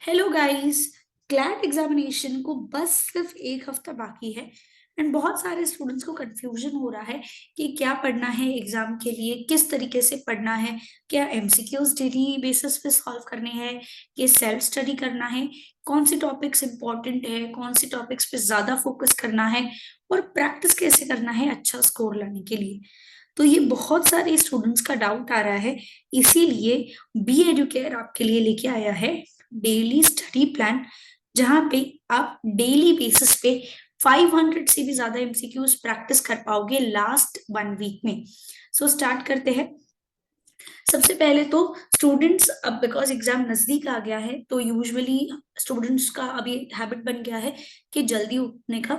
Hello guys. CLAT examination को बस सिर्फ एक हफ्ता बाकी है एंड बहुत सारे स्टूडेंट्स को कंफ्यूजन हो रहा है कि क्या पढ़ना है एग्जाम के लिए, किस तरीके से पढ़ना है, क्या एमसीक्यूज डेली बेसिस पे सॉल्व करने हैं, कि सेल्फ स्टडी करना है, कौन सी टॉपिक्स इंपॉर्टेंट है, कौन सी टॉपिक्स पे ज्यादा फोकस करना है और प्रैक्टिस कैसे करना है अच्छा स्कोर लाने के लिए। तो ये बहुत सारे स्टूडेंट्स का डाउट आ रहा है। इसीलिए बी एडुकेयर आपके लिए लेके आया है डेली स्टडी प्लान, जहां पे आप डेली बेसिस पे 500 से भी ज्यादा एमसीक्यूज प्रैक्टिस कर पाओगे लास्ट 1 वीक में। सो स्टार्ट करते हैं। सबसे पहले तो स्टूडेंट्स, अब बिकॉज एग्जाम नजदीक आ गया है तो यूजुअली स्टूडेंट्स का अभी हैबिट बन गया है कि जल्दी उठने का।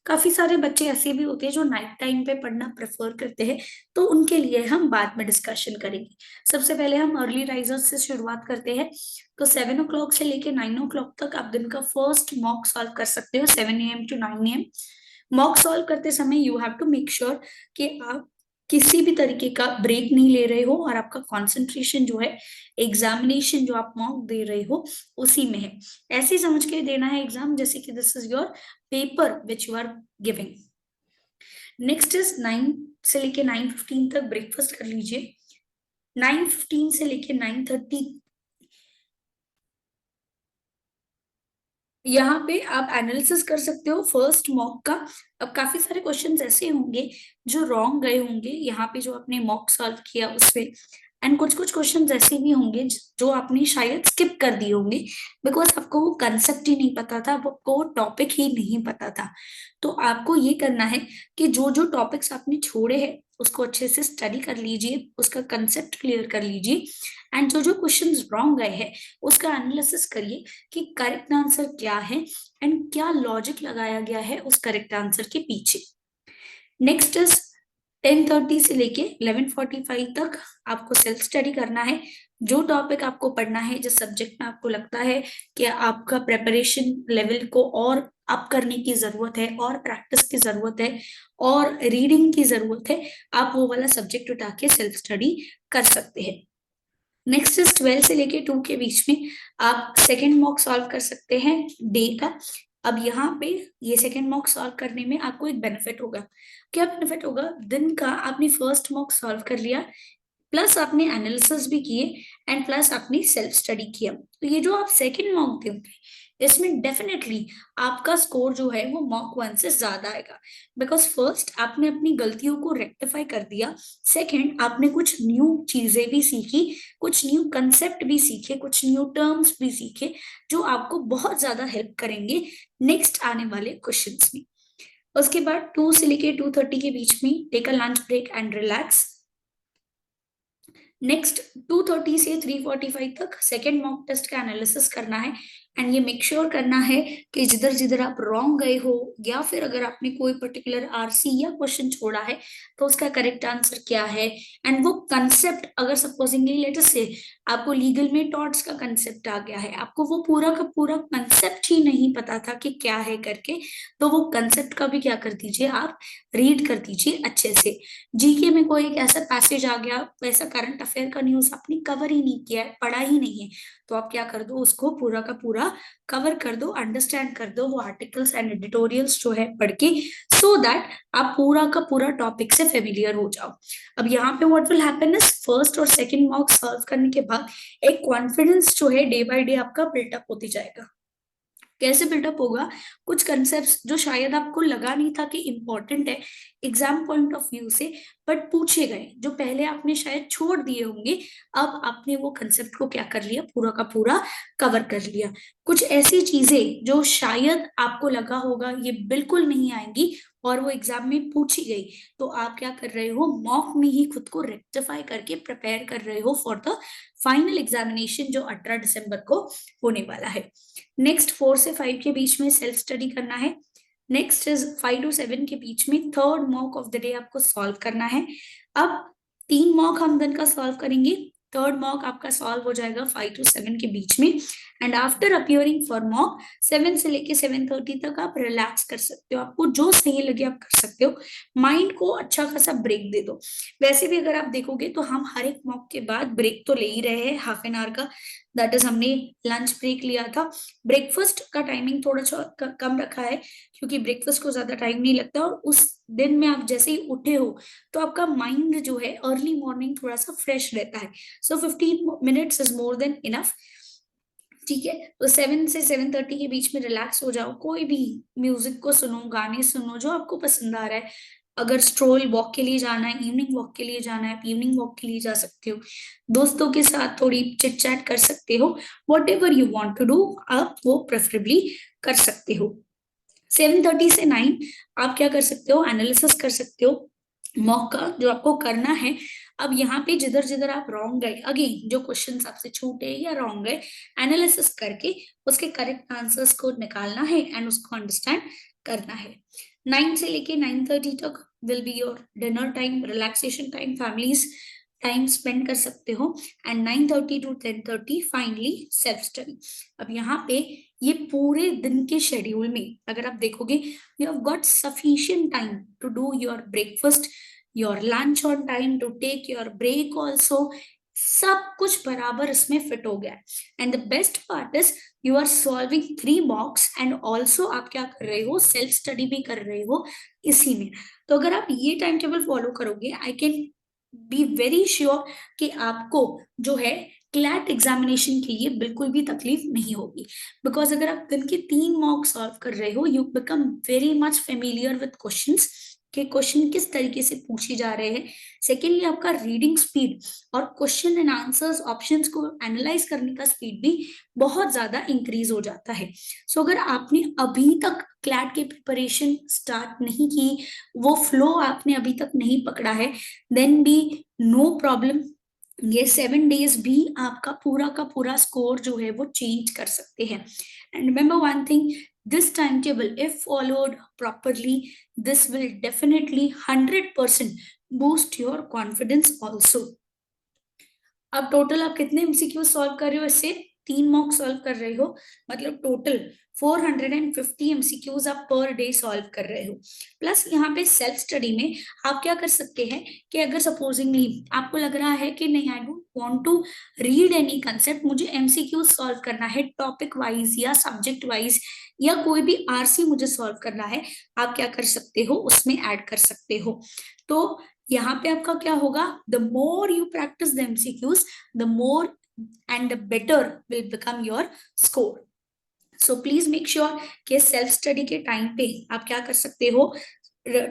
काफी सारे बच्चे ऐसे भी होते हैं जो नाइट टाइम पे पढ़ना प्रेफर करते हैं, तो उनके लिए हम बाद में डिस्कशन करेंगे। सबसे पहले हम अर्ली राइजर्स से शुरुआत करते हैं। तो 7 o'clock से लेके 9 o'clock तक आप दिन का फर्स्ट मॉक सॉल्व कर सकते हो, 7 AM to 9 AM। Mock solve करते समय you have to make sure कि आप किसी भी तरीके का ब्रेक नहीं ले रहे हो और आपका कंसंट्रेशन जो है, एग्जामिनेशन जो आप मॉक दे रहे हो उसी में है। ऐसे ही समझ के देना है एग्जाम जैसे कि this is your paper which you are giving. Next is 9 से लेके 9:15 तक ब्रेकफास्ट कर लीजिए। 9:15 से लेके 9:30 यहाँ पे आप एनालिसिस कर सकते हो फर्स्ट मॉक का। अब काफी सारे क्वेश्चंस ऐसे होंगे जो रॉन्ग गए होंगे यहाँ पे जो आपने मॉक सॉल्व किया उसपे, एंड कुछ कुछ क्वेश्चंस ऐसे भी होंगे जो आपने शायद स्किप कर दिए होंगे बिकॉज आपको वो कंसेप्ट ही नहीं पता था, आपको वो टॉपिक ही नहीं पता था। तो आपको ये करना है कि जो जो टॉपिक्स आपने छोड़े हैं उसको अच्छे से स्टडी कर लीजिए, उसका कंसेप्ट क्लियर कर लीजिए, एंड जो जो क्वेश्चंस रॉन्ग गए हैं उसका एनालिसिस करिए कि करेक्ट आंसर क्या है एंड क्या लॉजिक लगाया गया है उस करेक्ट आंसर के पीछे। नेक्स्ट इज 10:30 से लेके 11:45 तक आपको सेल्फ स्टडी करना है। जो टॉपिक आपको पढ़ना है, जिस सब्जेक्ट में आपको लगता है कि आपका प्रेपरेशन लेवल को और अप करने की जरूरत है और प्रैक्टिस की जरूरत है और रीडिंग की जरूरत है, आप वो वाला सब्जेक्ट उठा के सेल्फ स्टडी कर सकते हैं। नेक्स्ट इज 12 से लेके 2 के बीच में आप सेकेंड मॉक सॉल्व कर सकते हैं डे का। अब यहाँ पे ये सेकेंड मॉक सॉल्व करने में आपको एक बेनिफिट होगा। क्या बेनिफिट होगा? दिन का आपने फर्स्ट मॉक सॉल्व कर लिया, प्लस आपने एनालिसिस भी किए एंड प्लस आपने सेल्फ स्टडी किया, तो ये जो आप सेकंड मॉक दोगे इसमें डेफिनेटली आपका स्कोर जो है वो मॉक 1 से ज्यादा आएगा। बिकॉज फर्स्ट आपने अपनी गलतियों को रेक्टिफाई कर दिया, सेकंड आपने कुछ न्यू चीजें भी सीखी, कुछ न्यू कंसेप्ट भी सीखे, कुछ न्यू टर्म्स भी सीखे जो आपको बहुत ज्यादा हेल्प करेंगे नेक्स्ट आने वाले क्वेश्चंस में। उसके बाद 2 से लेके 2:30 के बीच में take a lunch break and relax. Next 2:30 से 3:45 तक सेकेंड मॉक टेस्ट का एनालिसिस करना है एंड ये मेक श्योर करना है कि जिधर जिधर आप रॉन्ग गए हो या फिर अगर आपने कोई पर्टिकुलर आरसी या क्वेश्चन छोड़ा है तो उसका करेक्ट आंसर क्या है। एंड वो कंसेप्ट, अगर सपोजिंगली लेट अस से आपको लीगल में टॉर्ट्स का कंसेप्ट आ गया है, आपको वो पूरा का पूरा कंसेप्ट ही नहीं पता था कि क्या है करके, तो वो कंसेप्ट का भी क्या कर दीजिए, आप रीड कर दीजिए अच्छे से। जीके में कोई एक ऐसा पैसेज आ गया, वैसा करंट अफेयर का न्यूज आपने कवर ही नहीं किया है, पढ़ा ही नहीं है, तो आप क्या कर दो, उसको पूरा का पूरा कवर कर दो, अंडरस्टैंड कर दो वो आर्टिकल्स एंड एडिटोरियल्स जो है पढ़ के, सो दैट आप पूरा का पूरा टॉपिक से फेमिलियर हो जाओ। अब यहाँ पे what will happen is first और सेकंड मॉक सॉल्व करने के बाद एक कॉन्फिडेंस जो है डे बाय डे आपका बिल्टअप होती जाएगा। कैसे बिल्डअप होगा? कुछ कंसेप्ट्स जो शायद आपको लगा नहीं था कि इंपॉर्टेंट है एग्जाम पॉइंट ऑफ व्यू से, बट पूछे गए, जो पहले आपने शायद छोड़ दिए होंगे, अब आपने वो कंसेप्ट को क्या कर लिया, पूरा का पूरा कवर कर लिया। कुछ ऐसी चीजें जो शायद आपको लगा होगा ये बिल्कुल नहीं आएंगी और वो एग्जाम में पूछी गई, तो आप क्या कर रहे हो, मॉक में ही खुद को रेक्टिफाई करके प्रिपेयर कर रहे हो फॉर द फाइनल एग्जामिनेशन जो 18 दिसंबर को होने वाला है। नेक्स्ट 4 से 5 के बीच में सेल्फ स्टडी करना है। नेक्स्ट इज 5 to 7 के बीच में third mock of the day आपको सॉल्व करना है। अब 3 मॉक हम दिन का सॉल्व करेंगे, थर्ड मॉक आपका सॉल्व हो जाएगा 5 to 7 के बीच में। And after appearing for mock 7 से लेके 7:30 तक आप रिलैक्स कर सकते हो, आपको जो सही लगे आप कर सकते हो, माइंड को अच्छा खासा ब्रेक दे दो। वैसे भी अगर आप देखोगे तो हम हर एक मॉक के बाद ब्रेक तो ले ही रहे हैं हाफ एन आवर का, दैट इज हमने लंच ब्रेक लिया था। ब्रेकफास्ट का टाइमिंग थोड़ा सा कम रखा है क्योंकि ब्रेकफास्ट को ज्यादा टाइम नहीं लगता, और उस दिन में आप जैसे ही उठे हो तो आपका माइंड जो है अर्ली मॉर्निंग थोड़ा सा फ्रेश रहता है। सो 15 minutes is more than enough. ठीक है, तो 7 से 7:30 के बीच में रिलैक्स हो जाओ, कोई भी म्यूजिक को सुनो, गाने सुनो जो आपको पसंद आ रहा है। अगर स्ट्रोल वॉक के लिए जाना है, इवनिंग वॉक के लिए जाना है, आप इवनिंग वॉक के लिए जा सकते हो, दोस्तों के साथ थोड़ी चिट चैट कर सकते हो, whatever you want to do आप वो प्रेफरेबली कर सकते हो। 7:30 से 9 आप क्या कर सकते हो, एनालिसिस कर सकते हो मॉक का जो आपको करना है। अब यहाँ पे जिधर जिधर आप रॉन्ग गए, अगेन जो क्वेश्चंस आपसे छूटे या रॉन्ग गए, एनालिसिस करके उसके करेक्ट आंसर्स को निकालना है एंड उसको अंडरस्टैंड करना है। 9 से लेके 9:30 तक will be your dinner time, relaxation time, families time spend कर सकते हो। And 9:30 to 10:30 finally self study. अब यहाँ पे ये पूरे दिन के शेड्यूल में अगर आप देखोगे, you have got sufficient time to do your breakfast, your lunch on time, to take your break also, सब कुछ बराबर इसमें फिट हो गया है। And the best part is you are solving 3 mocks and also आप क्या कर रहे हो, सेल्फ स्टडी भी कर रहे हो इसी में। तो अगर आप ये टाइम टेबल फॉलो करोगे, I can be very sure कि आपको जो है क्लैट एग्जामिनेशन के लिए बिल्कुल भी तकलीफ नहीं होगी। बिकॉज अगर आप दिन के 3 मॉक सॉल्व कर रहे हो, you become very much familiar with questions कि क्वेश्चन किस तरीके से पूछे जा रहे हैं। सेकेंडली आपका रीडिंग स्पीड और क्वेश्चन एंड आंसर्स ऑप्शंस को एनालाइज करने का स्पीड भी बहुत ज्यादा इंक्रीज हो जाता है। सो अगर आपने अभी तक क्लैट की प्रिपरेशन स्टार्ट नहीं की, वो फ्लो आपने अभी तक नहीं पकड़ा है, देन भी नो प्रॉब्लम, ये 7 डेज भी आपका पूरा का पूरा स्कोर जो है वो चेंज कर सकते हैं। And remember one thing, this timetable if followed properly, this will definitely 100% boost your confidence also। अब टोटल आप कितने एमसीक्यू सॉल्व कर रहे हो, इससे 3 मॉक सॉल्व कर रहे हो, मतलब टोटल 450 एमसीक्यूज आप पर डे सॉल्व कर रहे हो। प्लस यहाँ पे सेल्फ स्टडी में आप क्या कर सकते हैं कि अगर सपोजिंगली आपको लग रहा है कि नहीं, I don't want to read any concept, मुझे एमसीक्यू सॉल्व करना है टॉपिक वाइज या सब्जेक्ट वाइज, या कोई भी आरसी मुझे सॉल्व करना है, आप क्या कर सकते हो उसमें ऐड कर सकते हो। तो यहाँ पे आपका क्या होगा, the more you practice the MCQs, the more and the better will become your score. So please make sure कि सेल्फ स्टडी के टाइम पे आप क्या कर सकते हो,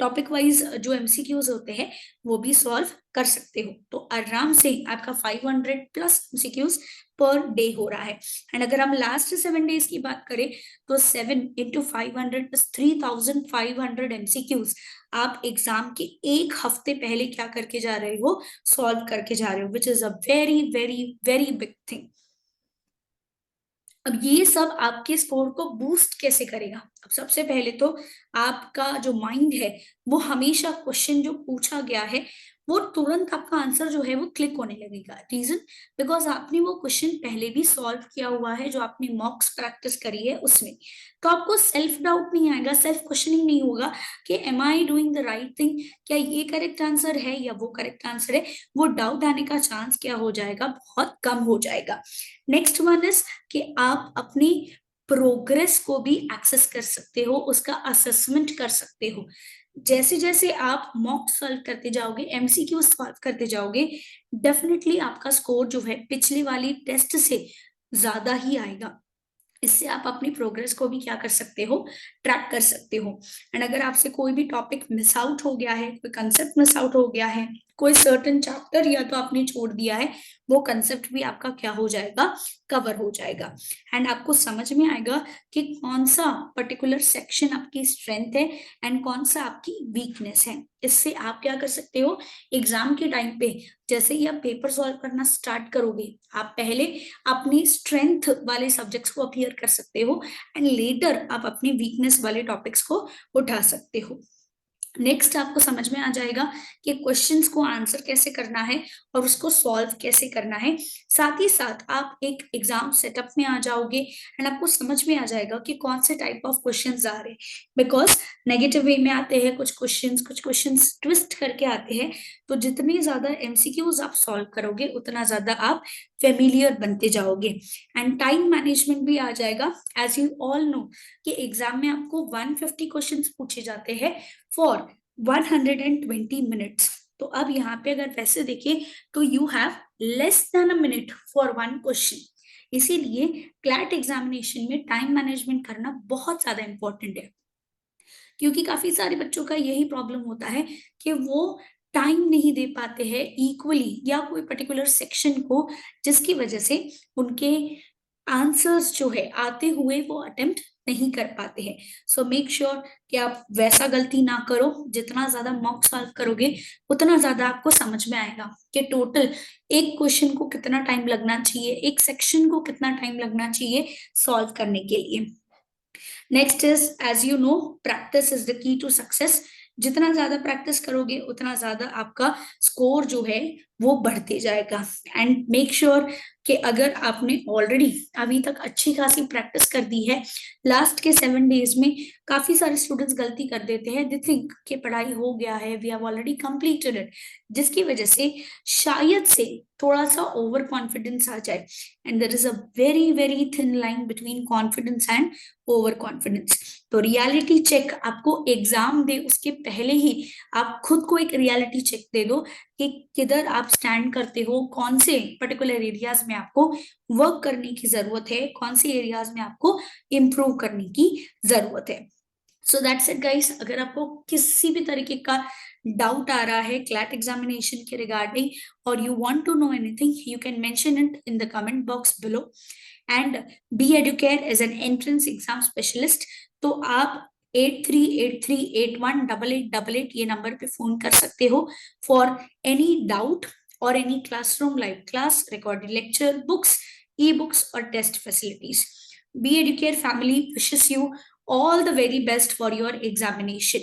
टॉपिक वाइज जो एमसीक्यूज होते हैं वो भी सॉल्व कर सकते हो। तो आराम से आपका 500+ एमसीक्यूज पर डे हो रहा है। एंड अगर हम लास्ट 7 डेज की बात करें तो 7 × 500 + 3500 एमसीक्यूज आप एग्जाम के एक हफ्ते पहले क्या करके जा रहे हो, सॉल्व करके जा रहे हो, which is a very very very big thing. अब ये सब आपके स्कोर को बूस्ट कैसे करेगा, अब सबसे पहले तो आपका जो माइंड है वो हमेशा क्वेश्चन जो पूछा गया है वो तुरंत आपका आंसर जो है वो क्लिक होने लगेगा। रीजन, बिकॉज आपने वो क्वेश्चन पहले भी सॉल्व किया हुआ है, जो आपने मॉक्स प्रैक्टिस करी है उसमें। तो आपको सेल्फ डाउट नहीं आएगा, सेल्फ क्वेश्चनिंग नहीं होगा कि am I doing the right thing, क्या ये करेक्ट आंसर है या वो करेक्ट आंसर है, वो डाउट आने का चांस क्या हो जाएगा, बहुत कम हो जाएगा। नेक्स्ट वन इज कि आप अपनी प्रोग्रेस को भी एक्सेस कर सकते हो, उसका असेसमेंट कर सकते हो। जैसे जैसे आप मॉक सॉल्व करते जाओगे, एमसीक्यू सॉल्व करते जाओगे, डेफिनेटली आपका स्कोर जो है पिछले वाली टेस्ट से ज्यादा ही आएगा। इससे आप अपनी प्रोग्रेस को भी क्या कर सकते हो, ट्रैक कर सकते हो। एंड अगर आपसे कोई भी टॉपिक मिस आउट हो गया है, कोई कंसेप्ट मिस आउट हो गया है, कोई सर्टेन चैप्टर या तो आपने छोड़ दिया है, वो कंसेप्ट भी आपका क्या हो जाएगा, कवर हो जाएगा। एंड आपको समझ में आएगा कि कौन सा पर्टिकुलर सेक्शन आपकी स्ट्रेंथ है एंड कौन सा आपकी वीकनेस है। इससे आप क्या कर सकते हो, एग्जाम के टाइम पे जैसे ही आप पेपर सॉल्व करना स्टार्ट करोगे, आप पहले अपनी स्ट्रेंथ वाले सब्जेक्ट्स को अपीयर कर सकते हो एंड लेटर आप अपने वीकनेस वाले टॉपिक्स को उठा सकते हो। नेक्स्ट आपको समझ में आ जाएगा कि क्वेश्चंस को आंसर कैसे करना है और उसको सॉल्व कैसे करना है। साथ ही साथ आप एक एग्जाम सेटअप में आ जाओगे एंड आपको समझ में आ जाएगा कि कौन से टाइप ऑफ क्वेश्चंस आ रहे हैं, बिकॉज नेगेटिव वे में आते हैं कुछ क्वेश्चंस ट्विस्ट करके आते हैं। तो जितनी ज्यादा एमसीक्यूज आप सॉल्व करोगे उतना ज्यादा आप फेमिलियर बनते जाओगे। एंड टाइम मैनेजमेंट भी आ जाएगा। एज यू ऑल नो कि एग्जाम में आपको 150 क्वेश्चंस पूछे जाते हैं फॉर 120 मिनट्स। तो अब यहाँ पे अगर वैसे देखें तो you have less than a minute for one question. इसीलिए क्लैट एग्जामिनेशन में टाइम मैनेजमेंट करना बहुत ज्यादा इंपॉर्टेंट है, क्योंकि काफी सारे बच्चों का यही प्रॉब्लम होता है कि वो टाइम नहीं दे पाते हैं इक्वली या कोई पर्टिकुलर सेक्शन को, जिसकी वजह से उनके आंसर्स जो है आते हुए वो अटेम्प्ट नहीं कर पाते हैं। सो मेक श्योर कि आप वैसा गलती ना करो। जितना ज्यादा मॉक सॉल्व करोगे उतना ज्यादा आपको समझ में आएगा कि टोटल एक क्वेश्चन को कितना टाइम लगना चाहिए, एक सेक्शन को कितना टाइम लगना चाहिए सॉल्व करने के लिए। Next is, as you know, practice is the key to success. जितना ज्यादा प्रैक्टिस करोगे उतना ज्यादा आपका स्कोर जो है वो बढ़ते जाएगा। एंड मेक श्योर कि अगर आपने ऑलरेडी अभी तक अच्छी खासी प्रैक्टिस कर दी है, लास्ट के 7 डेज में काफी सारे स्टूडेंट्स गलती कर देते हैं, दे थिंक कि पढ़ाई हो गया है, we have already completed it, जिसकी वजह से शायद से थोड़ा सा ओवर कॉन्फिडेंस आ जाए। And there is a very very thin line between confidence and over confidence. तो रियलिटी चेक आपको एग्जाम दे उसके पहले ही आप खुद को एक रियलिटी चेक दे दो कि किधर आप स्टैंड करते हो, कौन से पर्टिकुलर एरियाज में आपको वर्क करने की जरूरत है, कौन से एरियाज में आपको इम्प्रूव करने की जरूरत है। So that's it guys. अगर आपको किसी भी तरीके का डाउट आ रहा है क्लैट एग्जामिनेशन के रिगार्डिंग और you want to know anything, you can mention it in the comment box below. And be educate as an entrance exam specialist. तो आप 8383818888 ये नंबर पे फोन कर सकते हो फॉर एनी डाउट और any classroom live class, recorded lecture, books, e books और test facilities. Be Educate family wishes you all the very best for your examination.